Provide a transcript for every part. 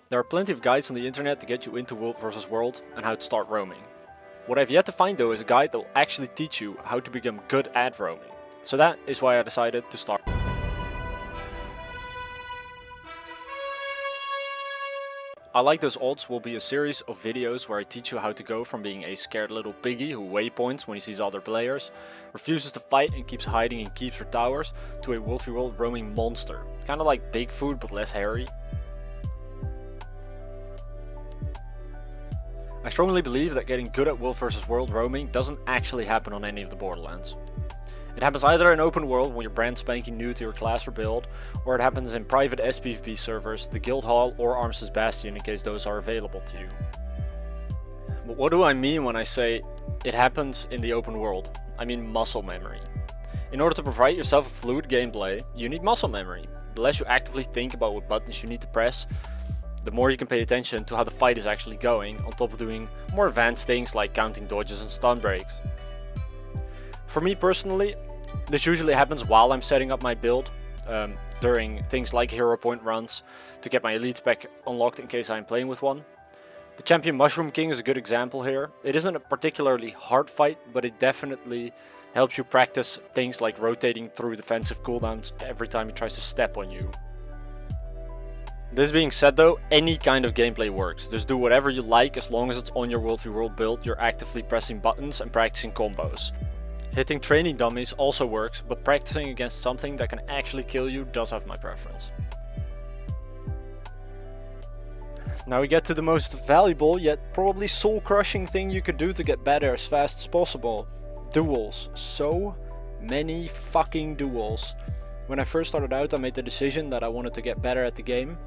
There are plenty of guides on the internet to get you into World vs. World and how to start roaming. What I've yet to find though is a guide that will actually teach you how to become good at roaming. So that is why I decided to start. I Like Those Odds will be a series of videos where I teach you how to go from being a scared little piggy who waypoints when he sees other players, refuses to fight and keeps hiding in keeps or towers, to a World v World roaming monster. Kinda like Bigfoot but less hairy. I strongly believe that getting good at World vs. World roaming doesn't actually happen on any of the Borderlands. It happens either in open world when you're brand spanking new to your class or build, or it happens in private SPVP servers, the Guild Hall or Arms' Bastion in case those are available to you. But what do I mean when I say it happens in the open world? I mean muscle memory. In order to provide yourself a fluid gameplay, you need muscle memory. The less you actively think about what buttons you need to press, the more you can pay attention to how the fight is actually going, on top of doing more advanced things like counting dodges and stun breaks. For me personally, this usually happens while I'm setting up my build, during things like hero point runs, to get my elite spec unlocked in case I'm playing with one. The Champion Mushroom King is a good example here. It isn't a particularly hard fight, but it definitely helps you practice things like rotating through defensive cooldowns every time he tries to step on you. This being said though, any kind of gameplay works. Just do whatever you like as long as it's on your World v World build, you're actively pressing buttons and practicing combos. Hitting training dummies also works, but practicing against something that can actually kill you does have my preference. Now we get to the most valuable yet probably soul crushing thing you could do to get better as fast as possible. Duels. So many fucking duels. When I first started out, I made the decision that I wanted to get better at the game.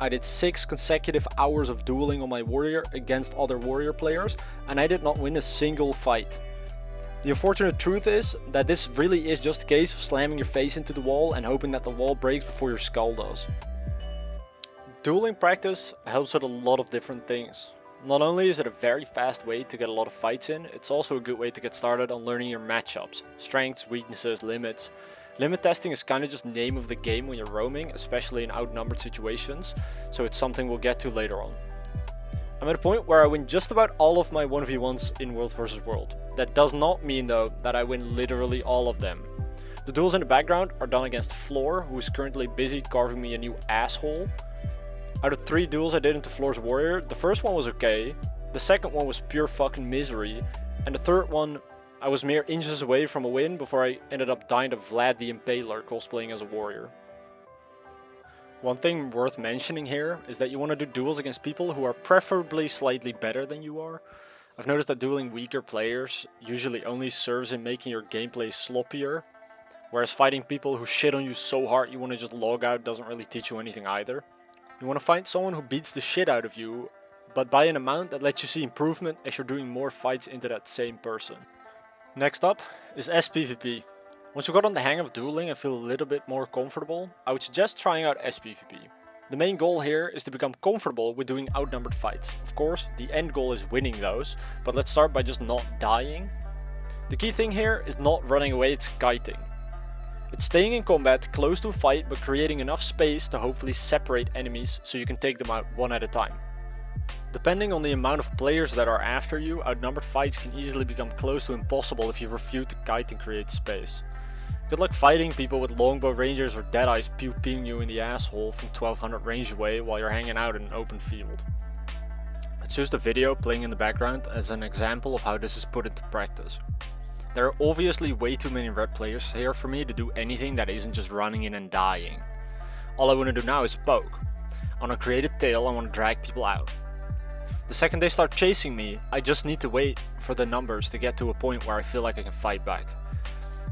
I did 6 consecutive hours of dueling on my warrior against other warrior players, and I did not win a single fight. The unfortunate truth is that this really is just a case of slamming your face into the wall and hoping that the wall breaks before your skull does. Dueling practice helps with a lot of different things. Not only is it a very fast way to get a lot of fights in, it's also a good way to get started on learning your matchups, strengths, weaknesses, limits. Limit testing is kind of just name of the game when you're roaming, especially in outnumbered situations, so it's something we'll get to later on. I'm at a point where I win just about all of my 1v1s in World vs. World. That does not mean though that I win literally all of them. The duels in the background are done against Floor, who is currently busy carving me a new asshole. Out of 3 duels I did into Floor's warrior, the first one was okay, the second one was pure fucking misery, and the third one I was mere inches away from a win before I ended up dying to Vlad the Impaler cosplaying as a warrior. One thing worth mentioning here is that you want to do duels against people who are preferably slightly better than you are. I've noticed that dueling weaker players usually only serves in making your gameplay sloppier, whereas fighting people who shit on you so hard you want to just log out doesn't really teach you anything either. You want to find someone who beats the shit out of you, but by an amount that lets you see improvement as you're doing more fights into that same person. Next up is SPVP. Once you got on the hang of dueling and feel a little bit more comfortable, I would suggest trying out SPVP. The main goal here is to become comfortable with doing outnumbered fights. Of course, the end goal is winning those, but let's start by just not dying. The key thing here is not running away, it's kiting. It's staying in combat close to a fight but creating enough space to hopefully separate enemies so you can take them out one at a time. Depending on the amount of players that are after you, outnumbered fights can easily become close to impossible if you refuse to kite and create space. Good luck fighting people with longbow rangers or deadeyes pew-peeing you in the asshole from 1200 range away while you're hanging out in an open field. Let's use the video playing in the background as an example of how this is put into practice. There are obviously way too many red players here for me to do anything that isn't just running in and dying. All I want to do now is poke. On a created tail I want to drag people out. The second they start chasing me, I just need to wait for the numbers to get to a point where I feel like I can fight back.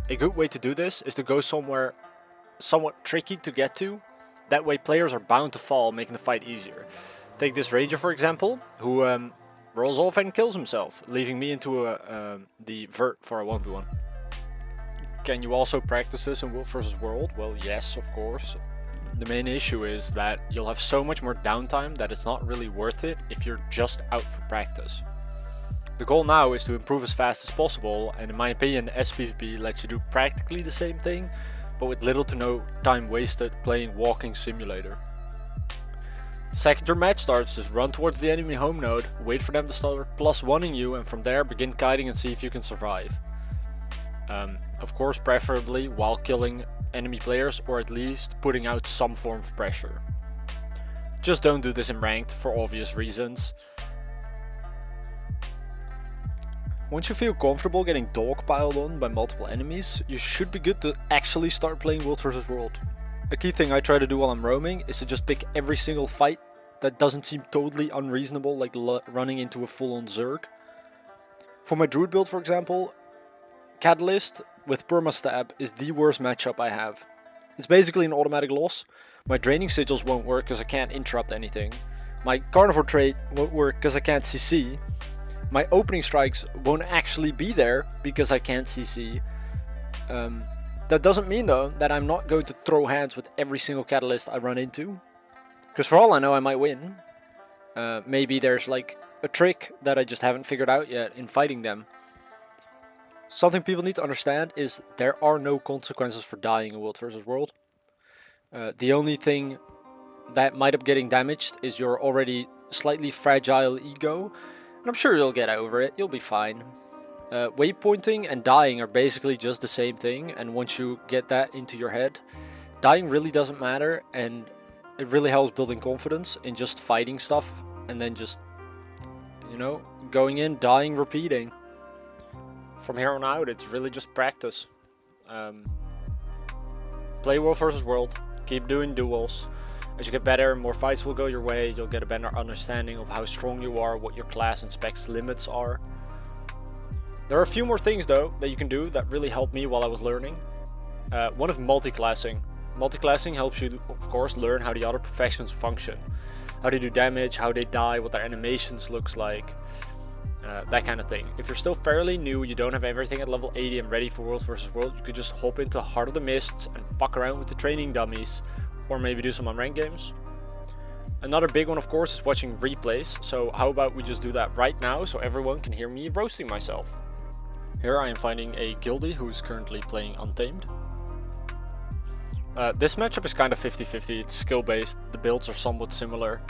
A good way to do this is to go somewhere somewhat tricky to get to. That way players are bound to fall, making the fight easier. Take this ranger for example, who rolls off and kills himself, leaving me into the vert for a 1v1. Can you also practice this in World vs. World? Well, yes, of course. The main issue is that you'll have so much more downtime that it's not really worth it if you're just out for practice. The goal now is to improve as fast as possible, and in my opinion SPVP lets you do practically the same thing, but with little to no time wasted playing walking simulator. Second your match starts, just run towards the enemy home node, wait for them to start +1ing you, and from there begin kiting and see if you can survive. Of course, preferably while killing enemy players, or at least putting out some form of pressure. Just don't do this in ranked for obvious reasons. Once you feel comfortable getting dogpiled on by multiple enemies, you should be good to actually start playing World vs World. A key thing I try to do while I'm roaming is to just pick every single fight that doesn't seem totally unreasonable, like running into a full-on Zerg. For my Druid build, for example, Catalyst with Permastab is the worst matchup I have. It's basically an automatic loss. My Draining Sigils won't work because I can't interrupt anything. My Carnivore trait won't work because I can't CC. My Opening Strikes won't actually be there because I can't CC. That doesn't mean though that I'm not going to throw hands with every single Catalyst I run into. Because for all I know I might win. Maybe there's like a trick that I just haven't figured out yet in fighting them. Something people need to understand is there are no consequences for dying in World vs World. The only thing that might up getting damaged is your already slightly fragile ego. And I'm sure you'll get over it, you'll be fine. Waypointing and dying are basically just the same thing, and once you get that into your head, dying really doesn't matter, and it really helps building confidence in just fighting stuff and then just, you know, going in, dying, repeating. From here on out, it's really just practice. Play World vs World, keep doing duels. As you get better, more fights will go your way, you'll get a better understanding of how strong you are, what your class and specs limits are. There are a few more things though that you can do that really helped me while I was learning. One is multi-classing. Multi-classing helps you, of course, learn how the other professions function. How they do damage, how they die, what their animations looks like. That kind of thing. If you're still fairly new, you don't have everything at level 80 and ready for World vs World, you could just hop into Heart of the Mists and fuck around with the training dummies. Or maybe do some unranked games. Another big one, of course, is watching replays. So how about we just do that right now so everyone can hear me roasting myself. Here I am finding a guildie who is currently playing Untamed. This matchup is kind of 50-50, it's skill based, the builds are somewhat similar.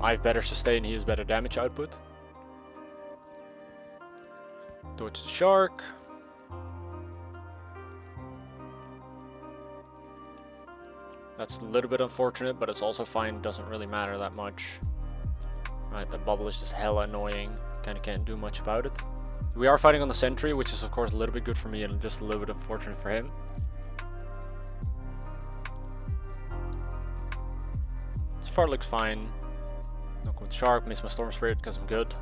I have better sustain, he has better damage output. Dodge the shark. That's a little bit unfortunate, but it's also fine, it doesn't really matter that much. Right, that bubble is just hella annoying, kinda can't do much about it. We are fighting on the sentry, which is of course a little bit good for me and just a little bit unfortunate for him. So far it looks fine. Knock with shark, miss my storm spirit because I'm good.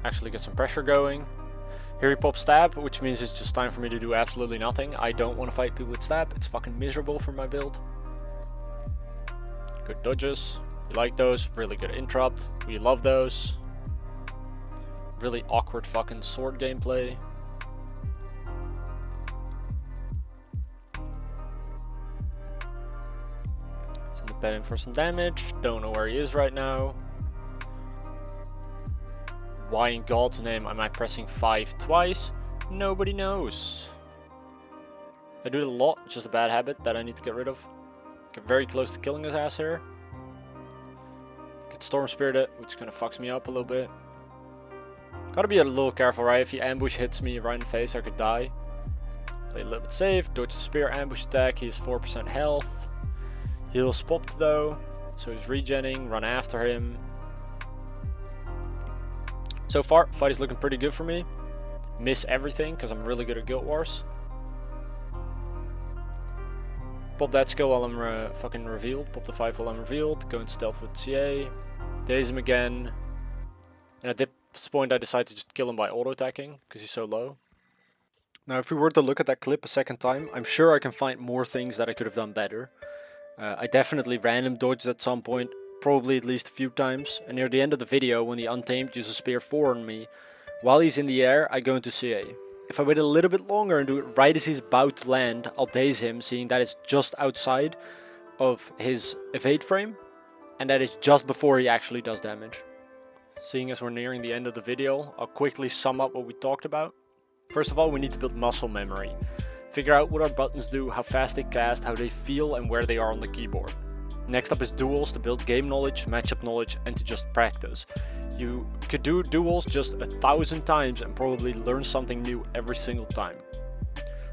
Actually get some pressure going. Here he pops stab, which means it's just time for me to do absolutely nothing. I don't want to fight people with stab, it's fucking miserable for my build. Good dodges, we like those, really good interrupt, we love those. Really awkward fucking sword gameplay. Send the pet in for some damage. Don't know where he is right now. Why in God's name am I pressing 5 twice? Nobody knows. I do it a lot, it's just a bad habit that I need to get rid of. Get very close to killing his ass here. Get Storm Spirited, which kind of fucks me up a little bit. Gotta be a little careful, right? If he ambush hits me right in the face, I could die. Play a little bit safe, dodge the spear ambush attack, he has 4% health. Heals popped though, so he's regenning, run after him. So far, fight is looking pretty good for me. Miss everything, because I'm really good at Guild Wars. Pop that skill while I'm fucking revealed, pop the 5 while I'm revealed, go in stealth with CA. Daze him again. And at this point I decide to just kill him by auto-attacking, because he's so low. Now if we were to look at that clip a second time, I'm sure I can find more things that I could have done better. I definitely random dodged at some point, probably at least a few times, and near the end of the video when the Untamed uses Spear 4 on me, while he's in the air I go into CA. If I wait a little bit longer and do it right as he's about to land, I'll daze him, seeing that it's just outside of his evade frame, and that is just before he actually does damage. Seeing as we're nearing the end of the video, I'll quickly sum up what we talked about. First of all, we need to build muscle memory. Figure out what our buttons do, how fast they cast, how they feel, and where they are on the keyboard. Next up is duels, to build game knowledge, matchup knowledge, and to just practice. You could do duels just 1,000 times and probably learn something new every single time.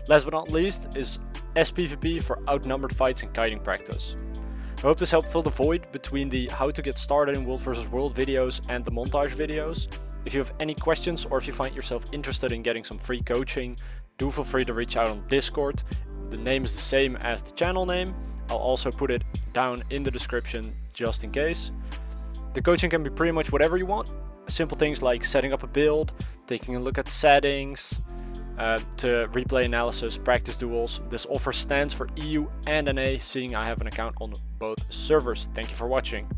Last but not least is SPVP for outnumbered fights and kiting practice. I hope this helped fill the void between the how to get started in World vs. World videos and the montage videos. If you have any questions or if you find yourself interested in getting some free coaching, do feel free to reach out on Discord. The name is the same as the channel name. I'll also put it down in the description just in case. The coaching can be pretty much whatever you want. Simple things like setting up a build, taking a look at settings, to replay analysis, practice duels. This offer stands for EU and NA, seeing I have an account on both servers. Thank you for watching.